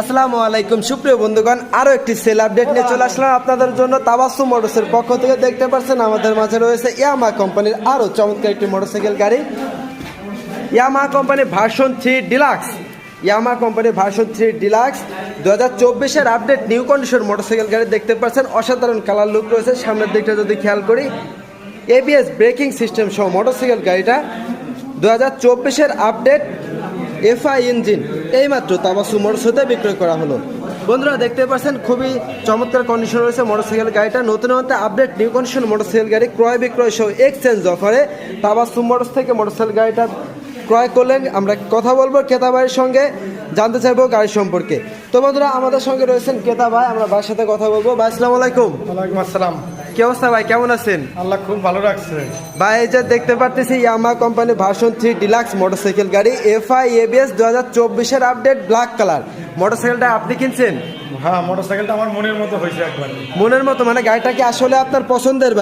আসসালামু আলাইকুম সুপ্রিয় বন্ধুগণ, আরো একটি সেল আপডেট নিয়ে চলে আসলাম আপনাদের জন্য। তাবাসসুম মোটরসের পক্ষ থেকে দেখতে পাচ্ছেন আমাদের মাঝে রয়েছে ইয়ামাহা কোম্পানির আরো চমৎকার একটি মোটরসাইকেল গাড়ি। ইয়ামাহা কোম্পানির ভার্সন 3 ডিলাক্স। ইয়ামাহা কোম্পানির ভার্সন 3 ডিলাক্স 2024-এর আপডেট নিউ কন্ডিশন মোটরসাইকেল গাড়ি দেখতে পাচ্ছেন। অসাধারণ কালার লুক রয়েছে। সামনের দিকটা যদি খেয়াল করি, এবিএস ব্রেকিং সিস্টেম সহ মোটরসাইকেল গাড়িটা 2024-এর আপডেট এফআই ইঞ্জিন এইমাত্র তাবাসসুম মোটরসে বিক্রয় করা হলো। বন্ধুরা দেখতে পাচ্ছেন খুবই চমৎকার কন্ডিশন রয়েছে মোটরসাইকেল গাড়িটা। নতুন আপডেট নিউ কন্ডিশন মোটরসাইকেল গাড়ি ক্রয় বিক্রয় সহ এক্সচেঞ্জ অফারে তাবাসসুম মোটরস থেকে মোটরসাইকেল গাড়িটা ক্রয় করলেন। আমরা কথা বলবো ক্রেতা ভাইয়ের সঙ্গে, জানতে চাইবো গাড়ি সম্পর্কে। তো বন্ধুরা আমাদের সঙ্গে রয়েছেন ক্রেতা ভাই, আমরা ভাইয়ের সাথে কথা বলবো। ভাই আসসালামু আলাইকুম। ওয়ালাইকুম আসসালাম। কি অবস্থা ভাই, কেমন আছেন? আল্লাহ খুব ভালো রাখছে ভাই। এই যে দেখতে পারতেছি Yamaha company version 3 deluxe motorcycle গাড়ি এফআই এবিএস 2024-এর আপডেট ব্ল্যাক কালার মোটরসাইকেলটা আপনি কিনছেন? হ্যাঁ, মোটরসাইকেলটা আমার মনের মতো হয়েছে একবার। মনের মতো মানে গাড়িটা কি আসলে আপনার পছন্দের?